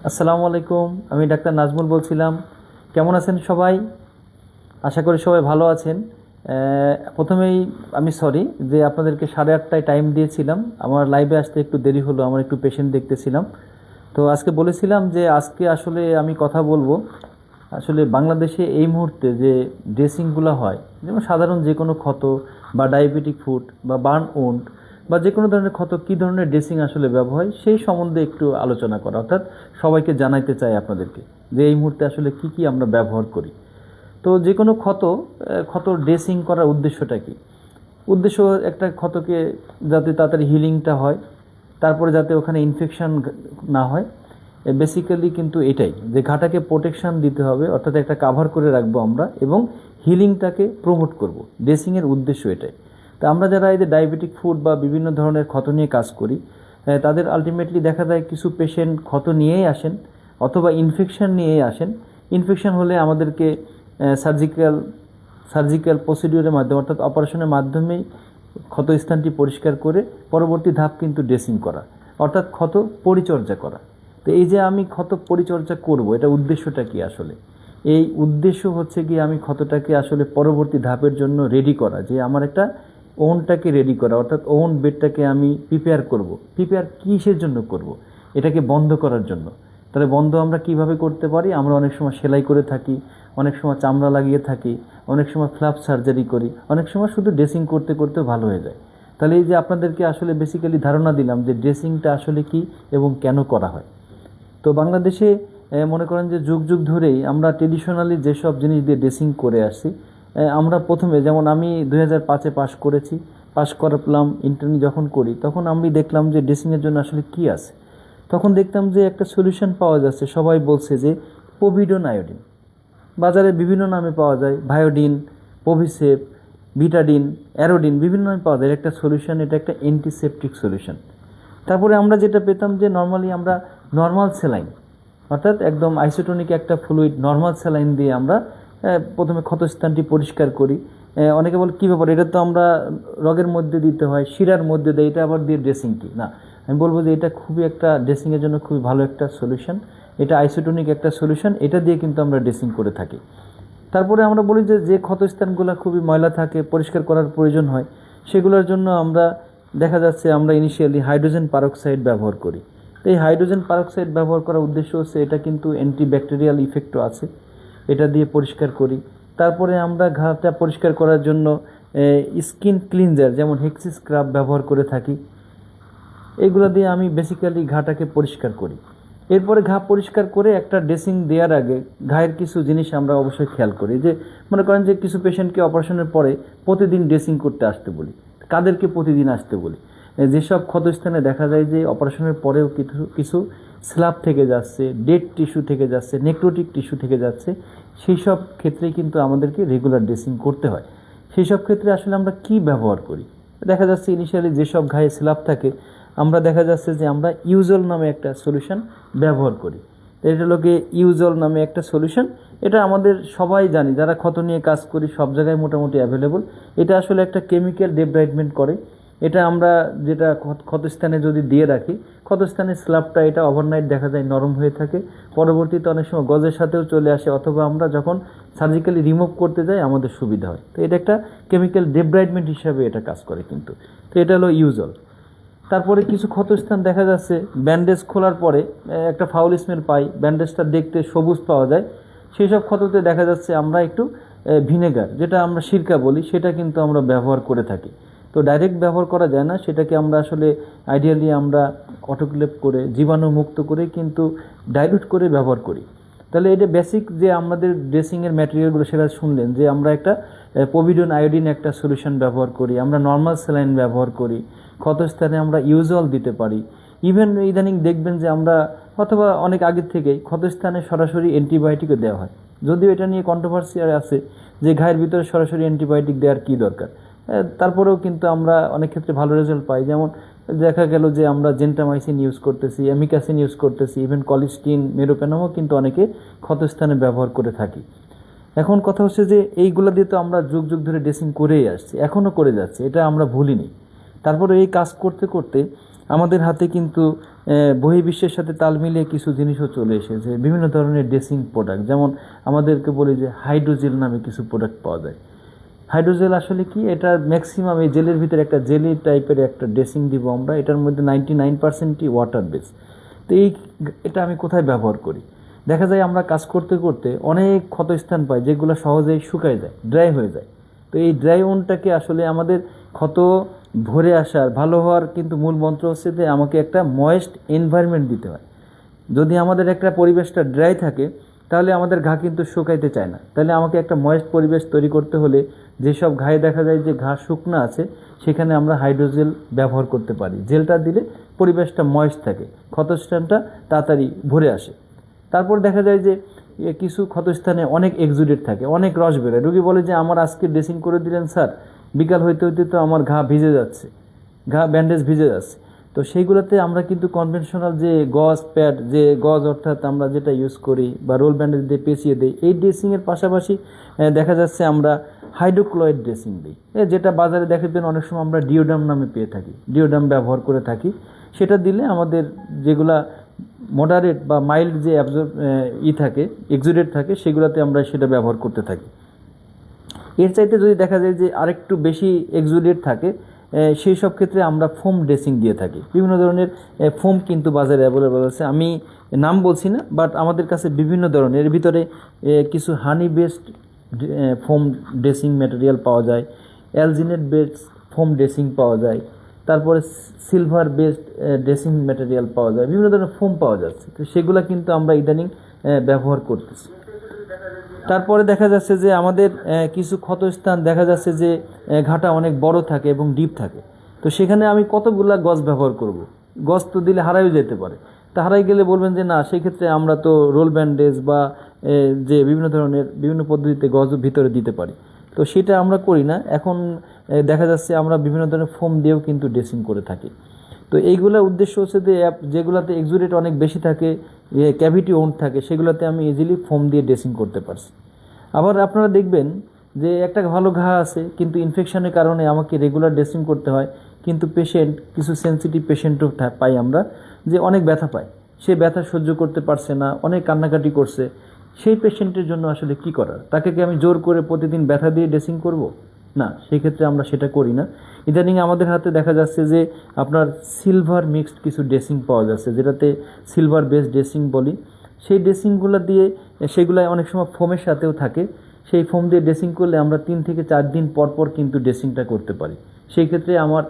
আসসালামু আলাইকুম। আমি ডাক্তার নাজমুল বলছিলাম। কেমন আছেন সবাই? আশা করি সবাই ভালো আছেন। প্রথমেই আমি সরি যে আপনাদেরকে 8:30টায় টাইম দিয়েছিলাম। আমার লাইভে আসতে একটু দেরি হলো, আমার একটু পেশেন্ট দেখতেছিলাম। তো আজকে বলেছিলাম যে আজকে আসলে আমি কথা বলবো আসলে বাংলাদেশে এই মুহূর্তে যে ড্রেসিংগুলো হয়, যেমন সাধারণ যে কোনো ক্ষত বা ডায়াবেটিক ফুট বা বার্ন উন্ড বা যে কোনো ধরনের ক্ষত কী ধরনের ড্রেসিং আসলে ব্যবহার হয় সেই সম্বন্ধে একটু আলোচনা করা, অর্থাৎ সবাইকে জানাইতে চাই আপনাদেরকে যে এই মুহূর্তে আসলে কি কি আমরা ব্যবহার করি। তো যে কোনো ক্ষত ড্রেসিং করার উদ্দেশ্যটা কি? উদ্দেশ্য একটা ক্ষতকে যাতে তাড়াতাড়ি হিলিংটা হয়, তারপরে যাতে ওখানে ইনফেকশন না হয়। বেসিক্যালি কিন্তু এটাই যে ঘাটাকে প্রোটেকশন দিতে হবে, অর্থাৎ একটা কাভার করে রাখবো আমরা এবং হিলিংটাকে প্রমোট করব। ড্রেসিংয়ের উদ্দেশ্য এটাই। তো আমরা যারা এই যে ডায়াবেটিক ফুড বা বিভিন্ন ধরনের ক্ষত নিয়ে কাজ করি, তাদের আলটিমেটলি দেখা যায় কিছু পেশেন্ট ক্ষত নিয়েই আসেন অথবা ইনফেকশন নিয়েই আসেন। ইনফেকশন হলে আমাদেরকে সার্জিক্যাল সার্জিক্যাল প্রসিডিউরের মাধ্যমে, অর্থাৎ অপারেশনের মাধ্যমেই ক্ষতস্থানটি পরিষ্কার করে পরবর্তী ধাপ কিন্তু ড্রেসিং করা, অর্থাৎ ক্ষত পরিচর্যা করা। তো এই যে আমি ক্ষত পরিচর্যা করব, এটা উদ্দেশ্যটা কি আসলে? এই উদ্দেশ্য হচ্ছে কি আমি ক্ষতটাকে আসলে পরবর্তী ধাপের জন্য রেডি করা, যে আমার একটা ওনটাকে রেডি করা, অর্থাৎ ওন বেডটাকে আমি প্রিপেয়ার করব। প্রিপেয়ার কিসের জন্য করব? এটাকে বন্ধ করার জন্য। তাহলে বন্ধ আমরা কিভাবে করতে পারি? আমরা অনেক সময় সেলাই করে থাকি, অনেক সময় চামড়া লাগিয়ে থাকি, অনেক সময় ফ্ল্যাপ সার্জারি করি, অনেক সময় শুধু ড্রেসিং করতে করতে ভালো হয়ে যায়। তাহলে এই যে আপনাদেরকে আসলে বেসিক্যালি ধারণা দিলাম যে ড্রেসিংটা আসলে কি এবং কেন করা হয়। তো বাংলাদেশে মনে করেন যে যুগ যুগ ধরেই আমরা ট্রেডিশনালি যেসব জিনিস দিয়ে ড্রেসিং করে আসছি। আমরা প্রথমে যেমন আমি 2005-এ পাশ করেছি, পাশ করালাম ইন্টার্নি যখন করি তখন আমি দেখলাম যে ড্রেসিংয়ের জন্য আসলে কি আছে। তখন দেখতাম যে একটা সলিউশন পাওয়া যাচ্ছে, সবাই বলছে যে পোভিডন আয়োডিন। বাজারে বিভিন্ন নামে পাওয়া যায়, ভায়োডিন, পোভিসেপ, বিটাডিন, অ্যারোডিন, বিভিন্ন নামে পাওয়া যায়। একটা সলিউশন, এটা একটা অ্যান্টিসেপটিক সলিউশন। তারপরে আমরা যেটা পেতাম যে নর্মালি আমরা নর্মাল স্যালাইন, অর্থাৎ একদম আইসোটোনিক একটা ফ্লুইড নর্মাল স্যালাইন দিয়ে আমরা প্রথমে ক্ষতস্থানটি পরিষ্কার করি। অনেকে বলে কী ব্যাপার, এটা তো আমরা রগের মধ্যে দিতে হয়, শিরার মধ্যে দেয়, এটা আবার দিয়ে ড্রেসিং কি না? আমি বলবো যে এটা খুবই একটা ড্রেসিংয়ের জন্য খুবই ভালো একটা সলিউশন। এটা আইসোটোনিক একটা সলিউশন, এটা দিয়ে কিন্তু আমরা ড্রেসিং করে থাকি। তারপরে আমরা বলি যে যে ক্ষতস্থানগুলো খুবই ময়লা থাকে, পরিষ্কার করার প্রয়োজন হয়, সেগুলোর জন্য আমরা দেখা যাচ্ছে আমরা ইনিশিয়ালি হাইড্রোজেন পারক্সাইড ব্যবহার করি। তো এই হাইড্রোজেন পারক্সাইড ব্যবহার করার উদ্দেশ্য হচ্ছে এটা কিন্তু অ্যান্টিব্যাকটেরিয়াল ইফেক্টও আছে, এটা দিয়ে পরিষ্কার করি। তারপরে আমরা ঘাটা পরিষ্কার করার জন্য স্কিন ক্লিনজার যেমন হেক্সি স্ক্রাব ব্যবহার করে থাকি। এইগুলো দিয়ে আমি বেসিক্যালি ঘাটাকে পরিষ্কার করি। এরপরে ঘা পরিষ্কার করে একটা ড্রেসিং দেওয়ার আগে ঘায়ের কিছু জিনিস আমরা অবশ্যই খেয়াল করি। যে মনে করেন যে কিছু পেশেন্টকে অপারেশনের পরে প্রতিদিন ড্রেসিং করতে আসতে বলি। কাদেরকে প্রতিদিন আসতে বলি? যেসব ক্ষতস্থানে দেখা যায় যে অপারেশনের পরেও কিছু কিছু স্ল্যাব থেকে যাচ্ছে, ডেড টিস্যু থেকে যাচ্ছে, নেক্রোটিক টিস্যু থেকে যাচ্ছে, সেই সব ক্ষেত্রে কিন্তু আমাদেরকে রেগুলার ড্রেসিং করতে হয়। সেই সব ক্ষেত্রে আসলে আমরা কি ব্যবহার করি? দেখা যাচ্ছে ইনিশিয়ালি যেসব ঘায়ে স্ল্যাব থাকে আমরা দেখা যাচ্ছে যে আমরা ইউজল নামে একটা সলিউশন ব্যবহার করি। এটা লোকে ইউজল নামে একটা সলিউশন, এটা আমাদের সবাই জানি যারা ক্ষত নিয়ে কাজ করি, সব জায়গায় মোটামুটি অ্যাভেলেবল। এটা আসলে একটা কেমিক্যাল ডেব্রাইডমেন্ট করে। এটা আমরা যেটা ক্ষতস্থানে যদি দিয়ে রাখি, ক্ষতস্থানের স্ল্যাবটা এটা ওভারনাইট দেখা যায় নরম হয়ে থাকে, পরবর্তীতে অনেক সময় গজের সাথেও চলে আসে, অথবা আমরা যখন সার্জিক্যালি রিমুভ করতে যাই আমাদের সুবিধা হয়। তো এটা একটা কেমিক্যাল ডেব্রাইডমেন্ট হিসাবে এটা কাজ করে কিন্তু। তো এটা হলো ইউজল। তারপরে কিছু ক্ষতস্থান দেখা যাচ্ছে ব্যান্ডেজ খোলার পরে একটা ফাউল স্মেল পাই, ব্যান্ডেজটা দেখতে সবুজ পাওয়া যায়। সেই সব ক্ষততে দেখা যাচ্ছে আমরা একটু ভিনেগার, যেটা আমরা সিরকা বলি, সেটা কিন্তু আমরা ব্যবহার করে থাকি। তো ডাইরেক্ট ব্যবহার করা যায় না, সেটাকে আমরা আসলে আইডিয়ালি আমরা অটোক্লেভ করে জীবাণুমুক্ত করে কিন্তু ডাইলুট করে ব্যবহার করি। তাহলে এটা বেসিক যে আমাদের ড্রেসিংয়ের ম্যাটেরিয়ালগুলো সেটা শুনলেন যে আমরা একটা পোভিডন আয়োডিন একটা সলিউশন ব্যবহার করি, আমরা নর্মাল স্যালাইন ব্যবহার করি, ক্ষতস্থানে আমরা ইউজল দিতে পারি। ইভেন ইদানিং দেখবেন যে আমরা অথবা অনেক আগের থেকেই ক্ষতস্থানে সরাসরি অ্যান্টিবায়োটিকও দেওয়া হয়। যদিও এটা নিয়ে কন্ট্রোভার্সি আছে যে ঘায়ের ভিতরে সরাসরি অ্যান্টিবায়োটিক দেওয়ার কী দরকার। তারপরেও কিন্তু আমরা অনেক ক্ষেত্রে ভালো রেজাল্ট পাই। যেমন দেখা গেল যে আমরা জেন্টামাইসিন ইউজ করতেছি, অ্যামিকাসিন ইউজ করতেছি, ইভেন কলিস্টিন, মেরোপেনামও কিন্তু অনেকে ক্ষতস্থানে ব্যবহার করে থাকি। এখন কথা হচ্ছে যে এইগুলো দিয়ে তো আমরা যুগ যুগ ধরে ড্রেসিং করেই আসছি, এখনও করে যাচ্ছি, এটা আমরা ভুলিনি। তারপরে এই কাজ করতে করতে আমাদের হাতে কিন্তু বহির্বিশ্বের সাথে তাল মিলিয়ে কিছু জিনিসও চলে এসেছে, বিভিন্ন ধরনের ড্রেসিং প্রোডাক্ট, যেমন আমাদেরকে বলি যে হাইড্রোজেল নামে কিছু প্রোডাক্ট পাওয়া যায়। হাইড্রোজেল আসলে কি, এটা ম্যাক্সিমাম এই জেলের ভিতরে একটা জেলি টাইপের একটা ড্রেসিং দিব আমরা, এটার মধ্যে 99%ই ওয়াটার বেস। তো এটা আমি কোথায় ব্যবহার করি? দেখা যায় আমরা কাজ করতে করতে অনেক ক্ষতস্থান পাই যেগুলো সহজেই শুকায় যায়, ড্রাই হয়ে যায়। তো এই ড্রাই ওনটাকে আসলে আমাদের ক্ষত ভরে আসার ভালো হওয়ার কিন্তু মূল মন্ত্র হচ্ছে যে আমাকে একটা ময়েস্ট এনভায়রনমেন্ট দিতে হয়। যদি আমাদের একটা পরিবেশটা ড্রাই থাকে তাহলে আমাদের ঘা কিন্তু শুকাইতে চায় না। তাহলে আমাকে একটা ময়েস্ট পরিবেশ তৈরি করতে হলে যেসব ঘায়ে দেখা যায় যে ঘা শুকনো আছে সেখানে আমরা হাইড্রোজেল ব্যবহার করতে পারি। জেলটা দিলে পরিবেশটা ময়েস্ট থাকে, ক্ষতস্থানটা তাড়াতাড়ি ভরে আসে। তারপর দেখা যায় যে কিছু ক্ষতস্থানে অনেক এক্সুডেট থাকে, অনেক রস বেরোয়। রোগী বলে যে আমার আজকে ড্রেসিং করে দিলেন স্যার, বিকাল হইতে হইতে তো আমার ঘা ভিজে যাচ্ছে, ঘা ব্যান্ডেজ ভিজে যাচ্ছে। তো সেইগুলোতে আমরা কিন্তু কনভেনশনাল যে গজ প্যাড, যে গজ অর্থাৎ আমরা যেটা ইউজ করি বা রোল ব্যান্ডেজ দিয়ে পেঁচিয়ে দিই, এই ড্রেসিংয়ের পাশাপাশি দেখা যাচ্ছে আমরা হাইড্রোক্লোরাইড ড্রেসিং দিই, যেটা বাজারে দেখবেন অনেক সময় আমরা ডিওডাম নামে পেয়ে থাকি, ডিওডাম ব্যবহার করে থাকি। সেটা দিলে আমাদের যেগুলা মডারেট বা মাইল্ড যে থাকে, এক্সুডেট থাকে, সেগুলোতে আমরা সেটা ব্যবহার করতে থাকি। এর চাইতে যদি দেখা যায় যে আরেকটু বেশি এক্সুডেট থাকে, সেই সব ক্ষেত্রে আমরা ফোম ড্রেসিং দিয়ে থাকি। বিভিন্ন ধরনের ফোম কিন্তু বাজারে অ্যাভেলেবল আছে, আমি নাম বলছি না, বাট আমাদের কাছে বিভিন্ন ধরনের, এর ভিতরে কিছু হানি বেসড ফোম ড্রেসিং ম্যাটেরিয়াল পাওয়া যায়, অ্যালজিনেট বেসড ফোম ড্রেসিং পাওয়া যায়, তারপরে সিলভার বেসড ড্রেসিং ম্যাটেরিয়াল পাওয়া যায়, বিভিন্ন ধরনের ফোম পাওয়া যাচ্ছে। তো সেগুলো কিন্তু আমরা ইদানিং ব্যবহার করতেছি। তারপরে দেখা যাচ্ছে যে আমাদের কিছু ক্ষতস্থান দেখা যাচ্ছে যে ঘাটা অনেক বড় থাকে এবং ডিপ থাকে। তো সেখানে আমি কতগুলা গজ ব্যবহার করব? গজ তো দিলে হারাইও যেতে পারে। তা হারাই গেলে বলবেন যে না, সেই ক্ষেত্রে আমরা তো রোল ব্যান্ডেজ বা যে বিভিন্ন ধরনের বিভিন্ন পদ্ধতিতে গজ ভিতরে দিতে পারি। তো সেটা আমরা করি না। এখন দেখা যাচ্ছে আমরা বিভিন্ন ধরনের ফোম দিয়েও কিন্তু ড্রেসিং করে থাকি। তো এইগুলোর উদ্দেশ্য হচ্ছে যে যেগুলোতে এক্সুডেট অনেক বেশি থাকে, ক্যাভিটি ওন্ড থাকে, সেগুলোতে আমি ইজিলি ফোম দিয়ে ড্রেসিং করতে পারছি। আবার আপনারা দেখবেন যে একটা ভালো ঘা আছে কিন্তু ইনফেকশনের কারণে আমাকে রেগুলার ড্রেসিং করতে হয়, কিন্তু পেশেন্ট, কিছু সেন্সিটিভ পেশেন্টও পাই আমরা যে অনেক ব্যথা পায়, সে ব্যথা সহ্য করতে পারছে না, অনেক কান্নাকাটি করছে। সেই পেশেন্টের জন্য আসলে কি করার? তাকে কি আমি জোর করে প্রতিদিন ব্যথা দিয়ে ড্রেসিং করব? না, সেই ক্ষেত্রে আমরা সেটা করি না। ইদানিং আমাদের হাতে দেখা যাচ্ছে যে আপনার সিলভার মিক্সড কিছু ড্রেসিং পাওয়া যাচ্ছে, যেটাতে সিলভার বেসড ড্রেসিং বলি। সেই ড্রেসিংগুলো দিয়ে, সেগুলো অনেক সময় ফোমের সাথেও থাকে, সেই ফোম দিয়ে ড্রেসিং করলে আমরা 3 থেকে 4 দিন পর পর কিন্তু ড্রেসিংটা করতে পারি। সেই ক্ষেত্রে আমার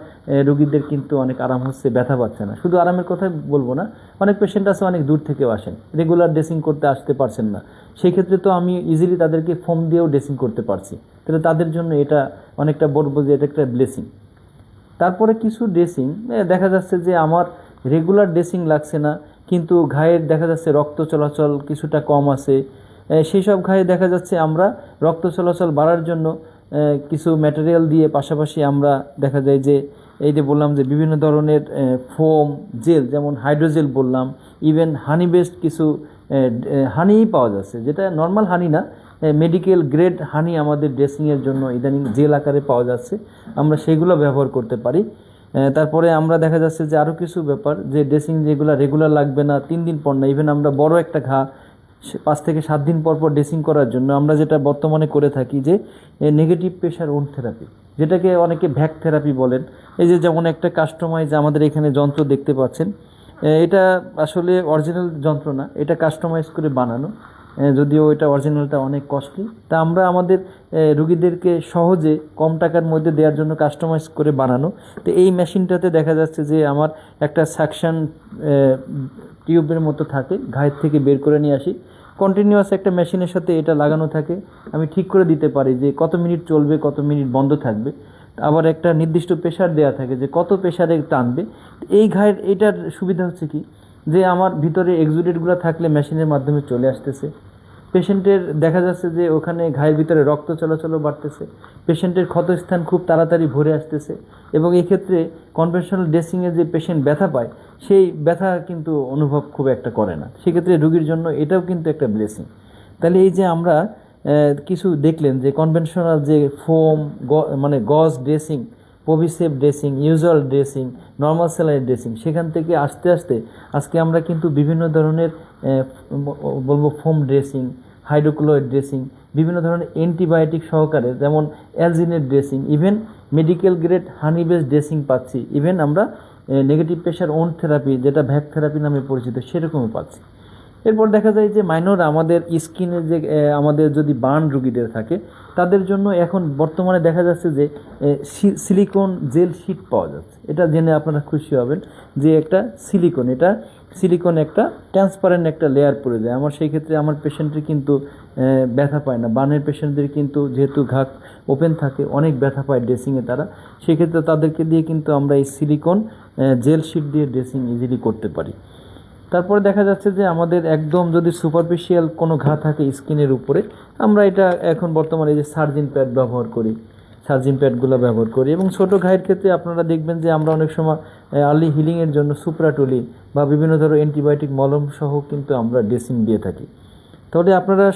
রোগীদের কিন্তু অনেক আরাম হচ্ছে, ব্যথা পাচ্ছে না। শুধু আরামের কথা বলবো না, অনেক পেশেন্ট আছে অনেক দূর থেকেও আসেন, রেগুলার ড্রেসিং করতে আসতে পারছেন না, সেই ক্ষেত্রে তো আমি ইজিলি তাদেরকে ফোম দিয়েও ড্রেসিং করতে পারছি। তাহলে তাদের জন্য এটা অনেকটা বলবো যে এটা একটা ব্লেসিং। তারপরে কিছু ড্রেসিং দেখা যাচ্ছে যে আমার রেগুলার ড্রেসিং লাগছে না, কিন্তু ঘায়ের দেখা যাচ্ছে রক্ত চলাচল কিছুটা কম আছে, সেই সব ঘায়ে দেখা যাচ্ছে আমরা রক্ত চলাচল বাড়ার জন্য কিছু ম্যাটেরিয়াল দিয়ে পাশাপাশি আমরা দেখা যায় যে এই যে বললাম যে বিভিন্ন ধরনের ফোম জেল, যেমন হাইড্রোজেল বললাম, ইভেন হানি বেসড কিছু হানিই পাওয়া যাচ্ছে, যেটা নর্মাল হানি না, মেডিকেল গ্রেড হানি আমাদের ড্রেসিংয়ের জন্য ইদানিং জেল আকারে পাওয়া যাচ্ছে, আমরা সেগুলো ব্যবহার করতে পারি। তারপরে আমরা দেখা যাচ্ছে যে আরও কিছু ব্যাপার, যে ড্রেসিং যেগুলো রেগুলার লাগবে না, 3 দিন পর না, ইভেন আমরা বড় একটা ঘা 5 থেকে 7 দিন পর পর ড্রেসিং করার জন্য আমরা যেটা বর্তমানে করে থাকি যে নেগেটিভ প্রেশার ওন্ড থেরাপি, যেটাকে অনেকে ভ্যাক থেরাপি বলেন। এই যে যেমন একটা কাস্টমাইজ আমাদের এখানে যন্ত্র দেখতে পাচ্ছেন, এটা আসলে অরিজিনাল যন্ত্র না, এটা কাস্টমাইজ করে বানানো, যদিও এটা অরিজিনালটা অনেক কস্টলি। তা আমরা আমাদের রুগীদেরকে সহজে কম টাকার মধ্যে দেওয়ার জন্য কাস্টমাইজ করে বানানো। তো এই মেশিনটাতে দেখা যাচ্ছে যে আমার একটা সাকশন টিউবের মতো থাকে, ঘায়ের থেকে বের করে নিয়ে আসি, কন্টিনিউয়াস একটা মেশিনের সাথে এটা লাগানো থাকে। আমি ঠিক করে দিতে পারি যে কত মিনিট চলবে, কত মিনিট বন্ধ থাকবে। আবার একটা নির্দিষ্ট প্রেশার দেওয়া থাকে যে কত প্রেশারে টানবে। এই ঘায়ের এটার সুবিধা হচ্ছে কি, যে আমার ভিতরে এক্সুডেটগুলো থাকলে মেশিনের মাধ্যমে চলে আসতেছে, পেশেন্টের দেখা যাচ্ছে যে ওখানে ঘায়ের ভিতরে রক্ত চলাচলও বাড়তেছে, পেশেন্টের ক্ষতস্থান খুব তাড়াতাড়ি ভরে আসতেছে, এবং এক্ষেত্রে কনভেনশনাল ড্রেসিংয়ে যে পেশেন্ট ব্যথা পায় সেই ব্যথা কিন্তু অনুভব খুব একটা করে না। সেক্ষেত্রে রোগীর জন্য এটাও কিন্তু একটা ব্লেসিং। তাহলে এই যে আমরা কিছু দেখলেন যে কনভেনশনাল যে ফোম মানে গজ ড্রেসিং, পভিসেভ dressing, usual dressing, normal saline dressing, সেখান থেকে আস্তে আস্তে আজকে আমরা কিন্তু বিভিন্ন ধরনের বলবো ফোম ড্রেসিং, হাইড্রোক্লোরাইড ড্রেসিং, বিভিন্ন ধরনের অ্যান্টিবায়োটিক সহকারে যেমন alginate dressing, even medical grade honey base dressing পাচ্ছি, ইভেন আমরা নেগেটিভ প্রেশার ওন্ড থেরাপি যেটা ভ্যাক থেরাপি নামে পরিচিত সেরকমও পাচ্ছি। এরপর দেখা যায় যে মাইনর আমাদের স্কিনে যে আমাদের যদি বার্ন রোগীদের থাকে তাদের জন্য এখন বর্তমানে দেখা যাচ্ছে যে সিলিকন জেল শিট পাওয়া যাচ্ছে। এটা জেনে আপনারা খুশি হবেন যে একটা সিলিকন একটা ট্রান্সপারেন্ট একটা লেয়ার পড়ে যায়। আমার সেই ক্ষেত্রে আমার পেশেন্টের কিন্তু ব্যথা পায় না। বার্নের পেশেন্টদের কিন্তু যেহেতু ঘা ওপেন থাকে অনেক ব্যথা পায় ড্রেসিংয়ে তারা, সেক্ষেত্রে তাদেরকে দিয়ে কিন্তু আমরা এই সিলিকন জেল শিট দিয়ে ড্রেসিং ইজিলি করতে পারি। তারপরে দেখা যাচ্ছে যে আমাদের একদম যদি সুপারফিশিয়াল কোনো ঘা থাকে স্কিনের উপরে, আমরা এটা এখন বর্তমানে যে সার্জিন প্যাড ব্যবহার করি, সার্জিন প্যাডগুলো ব্যবহার করি। এবং ছোটো ঘায়ের ক্ষেত্রে আপনারা দেখবেন যে আমরা অনেক সময় আর্লি হিলিংয়ের জন্য সুপ্রাটলি বা বিভিন্ন ধরনের অ্যান্টিবায়োটিক মলম সহ কিন্তু আমরা ড্রেসিং দিয়ে থাকি। তাহলে আপনারা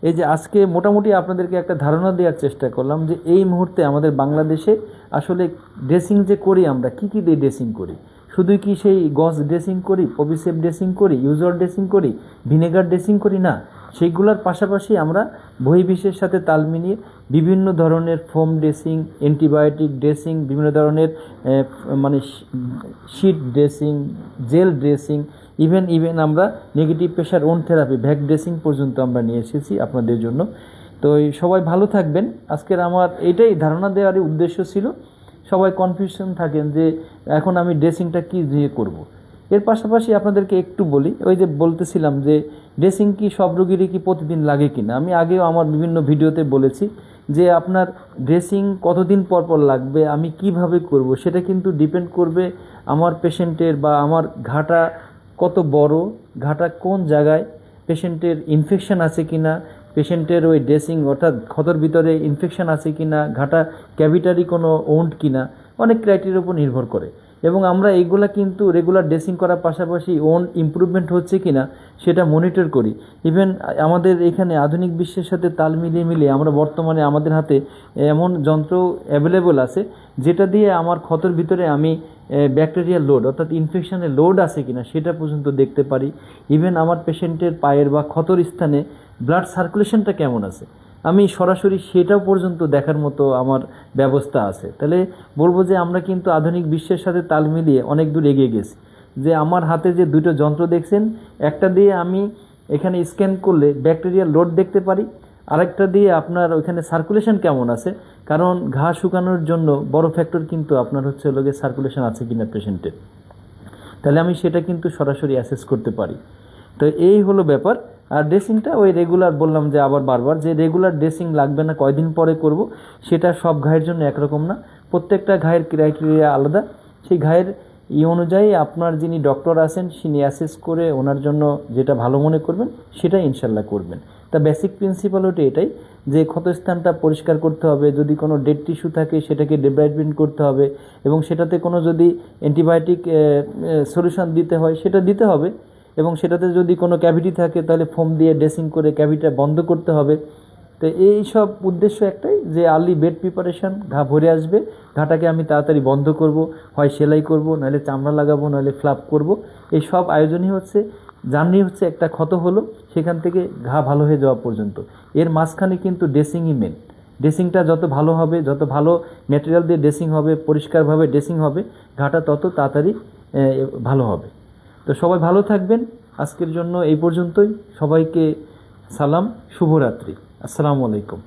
এই যে আজকে মোটামুটি আপনাদেরকে একটা ধারণা দেওয়ার চেষ্টা করলাম যে এই মুহূর্তে আমাদের বাংলাদেশে আসলে ড্রেসিং যে করি আমরা কী কী দিয়ে ড্রেসিং করি। শুধুই কি সেই গজ ড্রেসিং করি, পভিসেভ ড্রেসিং করি, ইউজুয়াল ড্রেসিং করি, ভিনেগার ড্রেসিং করি না, সেইগুলোর পাশাপাশি আমরা বহির্বিশ্বের সাথে তাল মিলিয়ে বিভিন্ন ধরনের ফোম ড্রেসিং, অ্যান্টিবায়োটিক ড্রেসিং, বিভিন্ন ধরনের মানে sheet dressing, gel dressing, even আমরা negative pressure wound therapy VAC dressing পর্যন্ত আমরা নিয়ে এসেছি আপনাদের জন্য। তো সবাই ভালো থাকবেন। আজকের আমার এটাই ধারণা দেওয়ারই উদ্দেশ্য ছিল। সবাই কনফিউশন থাকেন যে এখন আমি ড্রেসিংটা কী দিয়ে করব। এর পাশাপাশি আপনাদেরকে একটু বলি, ওই যে বলতেছিলাম যে ড্রেসিং কি সব রোগীরই কি প্রতিদিন লাগে কি না। আমি আগেও আমার বিভিন্ন ভিডিওতে বলেছি যে আপনার ড্রেসিং কতদিন পর পর লাগবে, আমি কিভাবে করব, সেটা কিন্তু ডিপেন্ড করবে আমার পেশেন্টের বা আমার ঘাটা কত বড়, ঘাটা কোন জায়গায়, পেশেন্টের ইনফেকশন আছে কি না, পেশেন্টের ওই ড্রেসিং অর্থাৎ ক্ষতর ভিতরে ইনফেকশন আছে কি না, ঘাটা ক্যাভিটারি কোনো ওন্ড কি না, অনেক ক্রাইটেরিয়ার উপর নির্ভর করে। এবং আমরা এইগুলা কিন্তু রেগুলার ড্রেসিং করার পাশাপাশি ওন্ড ইমপ্রুভমেন্ট হচ্ছে কি না সেটা মনিটর করি। ইভেন আমাদের এখানে আধুনিক বিশ্বের সাথে তাল মিলিয়ে আমরা বর্তমানে আমাদের হাতে এমন যন্ত্র অ্যাভেলেবল আছে যেটা দিয়ে আমার ক্ষতর ভিতরে আমি ব্যাকটেরিয়াল লোড অর্থাৎ ইনফেকশনের লোড আছে কিনা সেটা পর্যন্ত দেখতে পারি। ইভেন আমার পেশেন্টের পায়ের বা ক্ষতর স্থানে ব্লাড সার্কুলেশনটা কেমন আছে আমি সরাসরি সেটাও পর্যন্ত দেখার মতো আমার ব্যবস্থা আছে। তাহলে বলবো যে আমরা কিন্তু আধুনিক বিশ্বের সাথে তাল মিলিয়ে অনেক দূর এগিয়ে গেছি। যে আমার হাতে যে দুটো যন্ত্র দেখছেন, একটা দিয়ে আমি এখানে স্ক্যান করলে ব্যাকটেরিয়াল লোড দেখতে পারি, আরেকটা দিয়ে আপনার ওইখানে সার্কুলেশন কেমন আছে, কারণ ঘা শুকানোর জন্য বড় ফ্যাক্টর কিন্তু আপনার হচ্ছে লোকে সার্কুলেশন আছে কিনা পেশেন্টের, তাহলে আমি সেটা কিন্তু সরাসরি অ্যাসেস করতে পারি। তো এই হলো ব্যাপার। আর ড্রেসিংটা ওই রেগুলার বললাম যে আবার বারবার যে রেগুলার ড্রেসিং লাগবে না, কয়দিন পরে করব, সেটা সব ঘায়ের জন্য একরকম না, প্রত্যেকটা ঘায়ের ক্রাইটেরিয়া আলাদা। সেই ঘায়ের অনুযায়ী আপনার যিনি ডক্টর আছেন তিনি অ্যাসেস করে ওনার জন্য যেটা ভালো মনে করবেন সেটাই ইনশাল্লাহ করবেন। তা বেসিক প্রিন্সিপাল ওটা এটাই যে ক্ষতস্থানটা পরিষ্কার করতে হবে, যদি কোনো ডেড টিস্যু থাকে সেটাকে ডেব্রাইডমেন্ট করতে হবে, এবং সেটাতে কোনো যদি অ্যান্টিবায়োটিক সলিউশন দিতে হয় সেটা দিতে হবে, এবং সেটাতে যদি কোনো ক্যাভিটি থাকে তাহলে ফোম দিয়ে ড্রেসিং করে ক্যাভিটিটা বন্ধ করতে হবে। তো এই সব উদ্দেশ্য একটাই যে আর্লি বেড প্রিপারেশন, ঘা ভরে আসবে, ঘাটাকে আমি তাড়াতাড়ি বন্ধ করব, হয় সেলাই করব, নাহলে চামড়া লাগাবো, নাহলে ফ্লাপ করব। এই সব আয়োজনই হচ্ছে জার্নি হচ্ছে একটা ক্ষত হলো সেখান থেকে ঘা ভালো হয়ে যাওয়া পর্যন্ত। এর মাঝখানে কিন্তু ড্রেসিংই মেন। ড্রেসিংটা যত ভালো হবে, যত ভালো ম্যাটেরিয়াল দিয়ে ড্রেসিং হবে, পরিষ্কারভাবে ড্রেসিং হবে, ঘাটা তত তাড়াতাড়ি ভালো হবে। তো সবাই ভালো থাকবেন। আজকের জন্য এই পর্যন্তই। সবাইকে সালাম, শুভরাত্রি, আসসালামু আলাইকুম।